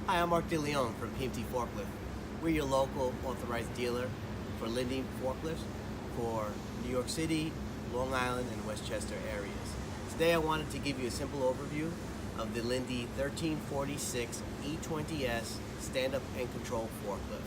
Hi, I'm Mark DeLeon from Linde Forklift. We're your local authorized dealer for Linde Forklift for New York City, Long Island, and Westchester areas. Today I wanted to give you a simple overview of the Linde 1346 E20S stand-up and control forklift.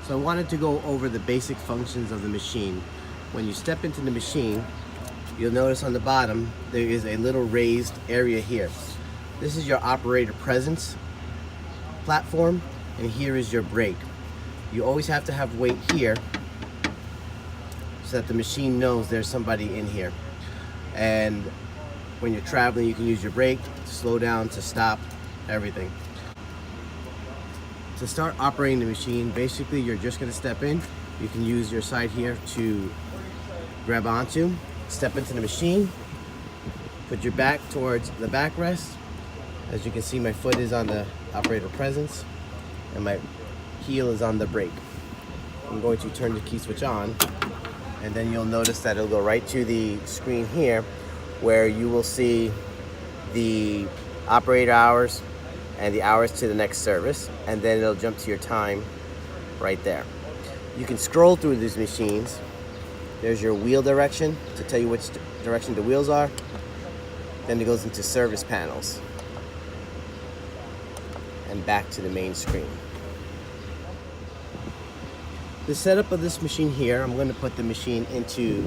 So I wanted to go over the basic functions of the machine. When you step into the machine, you'll notice on the bottom there is a little raised area here. This is your operator presence platform, and here is your brake. You always have to have weight here so that the machine knows there's somebody in here. And when you're traveling, you can use your brake to slow down, to stop, everything. To start operating the machine, basically you're just going to step in. You can use your side here to grab onto, step into the machine, put your back towards the backrest. As you can see, my foot is on the operator presence and my heel is on the brake. I'm going to turn the key switch on, and then you'll notice that it'll go right to the screen here where you will see the operator hours and the hours to the next service, and then it'll jump to your time right there. You can scroll through these machines. There's your wheel direction to tell you which direction the wheels are. Then it goes into service panels and back to the main screen. The setup of this machine here, I'm going to put the machine into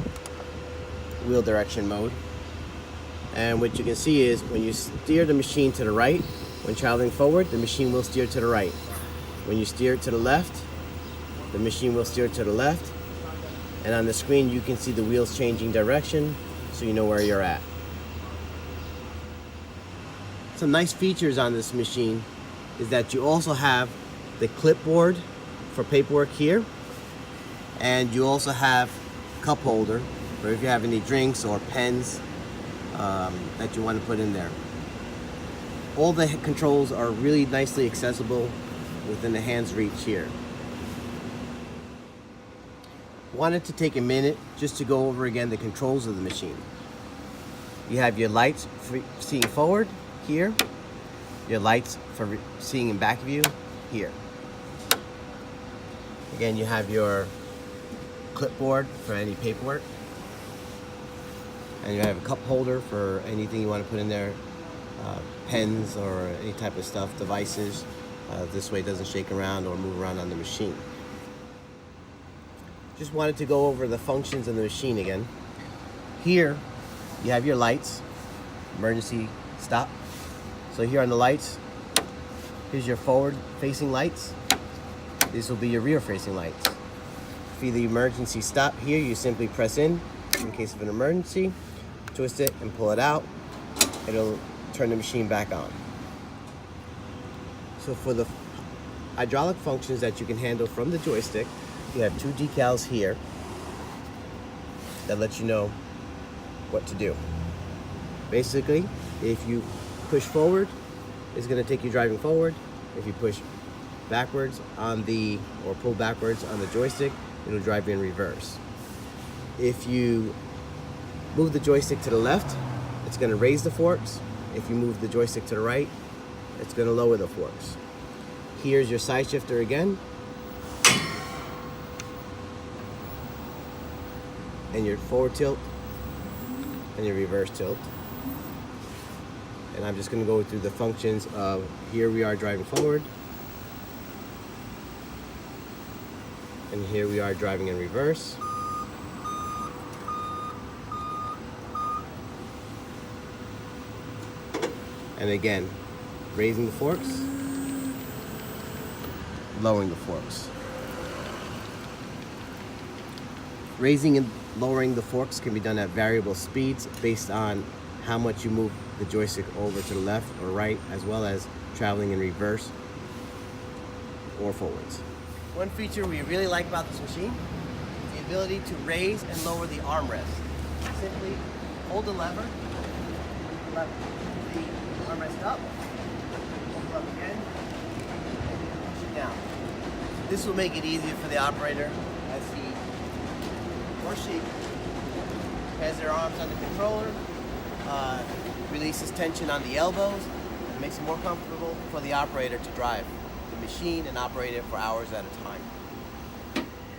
wheel direction mode. And what you can see is when you steer the machine to the right, when traveling forward, the machine will steer to the right. When you steer it to the left, the machine will steer to the left. And on the screen, you can see the wheels changing direction, so you know where you're at. Some nice features on this machine is that you also have the clipboard for paperwork here. And you also have a cup holder for if you have any drinks or pens that you want to put in there. All the controls are really nicely accessible within the hand's reach here. Wanted to take a minute just to go over again the controls of the machine. You have your lights for seeing forward here, your lights for seeing in back view here. Again, you have your clipboard for any paperwork, and you have a cup holder for anything you want to put in there. Pens or any type of stuff, devices. This way it doesn't shake around or move around on the machine. Just wanted to go over the functions of the machine again. Here you have your lights, emergency stop. So here on the lights, here's your forward facing lights. These will be your rear facing lights. For the emergency stop here, you simply press in case of an emergency, twist it and pull it out. It'll turn the machine back on. So for the hydraulic functions that you can handle from the joystick, you have two decals here that let you know what to do. Basically, if you push forward, it's going to take you driving forward. If you push backwards on the, or pull backwards on the joystick, it'll drive you in reverse. If you move the joystick to the left, it's going to raise the forks. If you move the joystick to the right, it's going to lower the forks. Here's your side shifter again. and your forward tilt and your reverse tilt. And I'm just going to go through the functions of here we are driving forward, and here we are driving in reverse. And again, raising the forks, lowering the forks. Raising and lowering the forks can be done at variable speeds based on how much you move the joystick over to the left or right, as well as traveling in reverse or forwards. One feature we really like about this machine is the ability to raise and lower the armrest. Simply hold the lever, the armrest up, hold it up again, push it down. This will make it easier for the operator as he or she has their arms on the controller, releases tension on the elbows, and makes it more comfortable for the operator to drive the machine and operate it for hours at a time.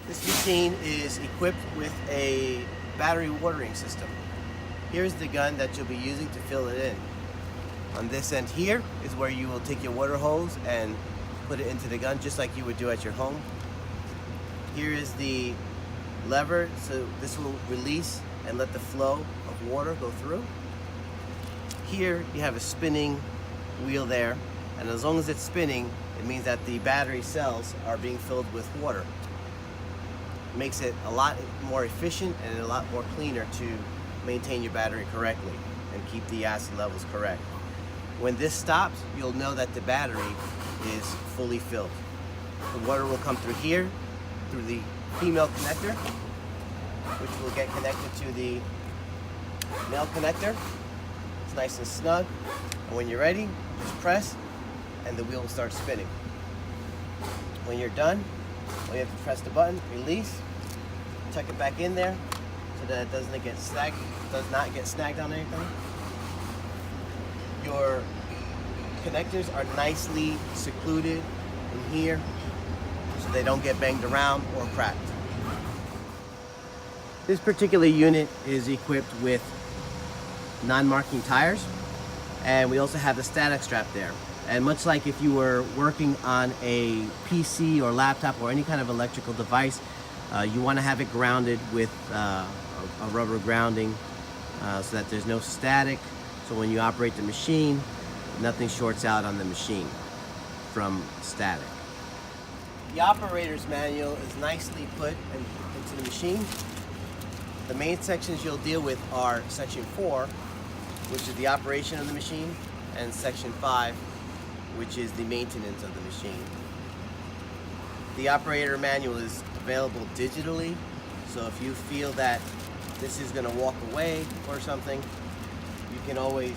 This machine is equipped with a battery watering system. Here's the gun that you'll be using to fill it in. On this end here is where you will take your water hose and put it into the gun just like you would do at your home. Here is the lever, so this will release and let the flow of water go through. Here you have a spinning wheel there, and as long as it's spinning, it means that the battery cells are being filled with water. It makes it a lot more efficient and a lot more cleaner to maintain your battery correctly and keep the acid levels correct. When this stops, you'll know that the battery is fully filled. The water will come through here, through the female connector, which will get connected to the male connector. It's nice and snug, and when you're ready, just press and the wheel will start spinning. When you're done, all you have to press the button, release, tuck it back in there so that it does not get snagged on anything. Your connectors are nicely secluded in here so they don't get banged around or cracked. This particular unit is equipped with non-marking tires, and we also have the static strap there. And much like if you were working on a PC or laptop or any kind of electrical device, you want to have it grounded with a rubber grounding so that there's no static. So when you operate the machine, nothing shorts out on the machine from static. The operator's manual is nicely put into the machine. The main sections you'll deal with are section 4, which is the operation of the machine, and section 5, which is the maintenance of the machine. The operator manual is available digitally, so if you feel that this is going to walk away or something, you can always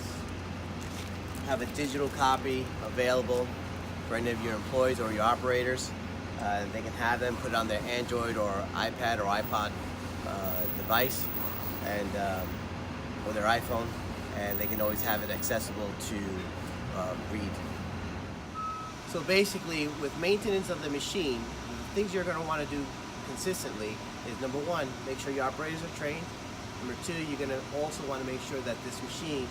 have a digital copy available for any of your employees or your operators. They can have them put it on their Android or iPad or iPod device, and or their iPhone, and they can always have it accessible to read. So basically, with maintenance of the machine, the things you're going to want to do consistently is, number one, make sure your operators are trained. Number two, you're going to also want to make sure that this machine,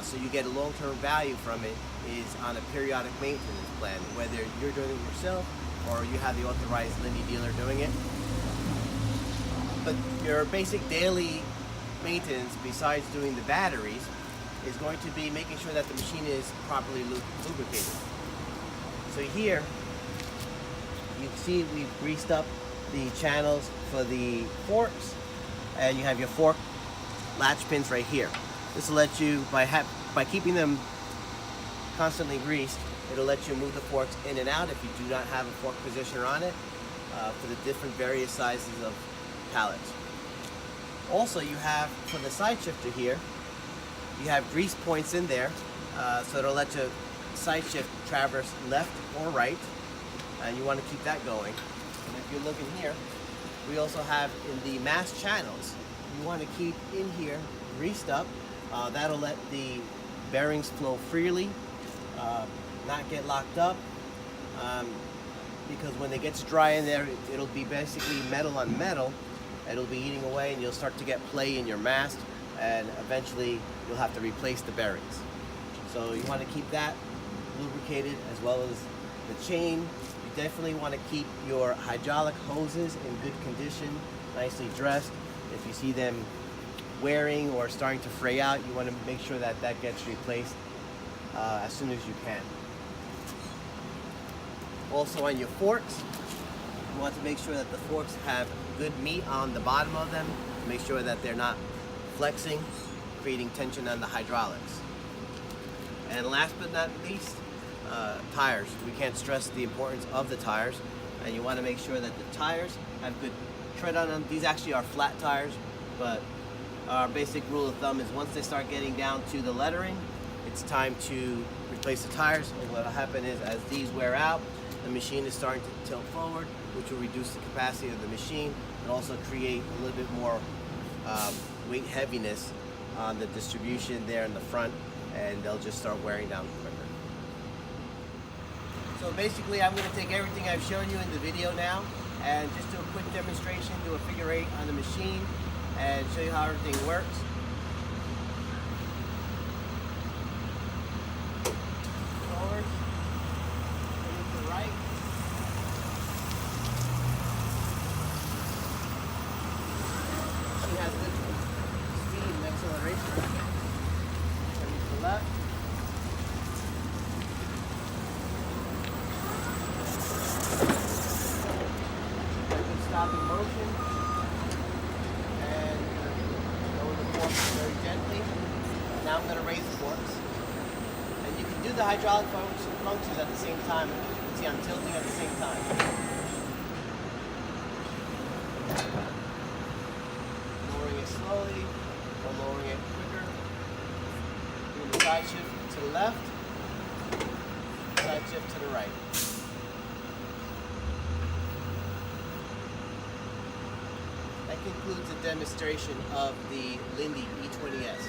so you get a long-term value from it, is on a periodic maintenance plan, whether you're doing it yourself or you have the authorized Linde dealer doing it. But your basic daily maintenance, besides doing the batteries, is going to be making sure that the machine is properly lubricated. So here, you can see we've greased up the channels for the forks, and you have your fork latch pins right here. This will let you, by keeping them constantly greased, it'll let you move the forks in and out if you do not have a fork positioner on it for the different various sizes of pallets. Also, you have, for the side shifter here, you have grease points in there, so it'll let you side shift traverse left or right, and you want to keep that going. And if you're looking here, we also have in the mass channels, you want to keep in here greased up. That'll let the bearings flow freely, not get locked up, because when it gets dry in there, it'll be basically metal on metal, it'll be eating away, and you'll start to get play in your mast, and eventually you'll have to replace the bearings. So you want to keep that lubricated, as well as the chain. You definitely want to keep your hydraulic hoses in good condition, nicely dressed. If you see them wearing or starting to fray out, you want to make sure that that gets replaced as soon as you can. Also on your forks, you want to make sure that the forks have good meat on the bottom of them. Make sure that they're not flexing, creating tension on the hydraulics. And last but not least, tires. We can't stress the importance of the tires, and you want to make sure that the tires have good tread on them. These actually are flat tires, but our basic rule of thumb is once they start getting down to the lettering, it's time to replace the tires. And what will happen is, as these wear out, the machine is starting to tilt forward, which will reduce the capacity of the machine and also create a little bit more weight heaviness on the distribution there in the front, and they'll just start wearing down quicker. So basically, I'm going to take everything I've shown you in the video now and just do a quick demonstration, do a figure 8 on the machine, and show you how everything works. Forward, to the right. She has good speed and acceleration. Turn to the left. Good stopping motion. And lower the forks very gently. Now I'm going to raise the forks. And you can do the hydraulic functions at the same time. You can see I'm tilting at the same time. Lowering it slowly or lowering it quicker. Doing the side shift to the left, side shift to the right. That concludes the demonstration of the Linde E20S.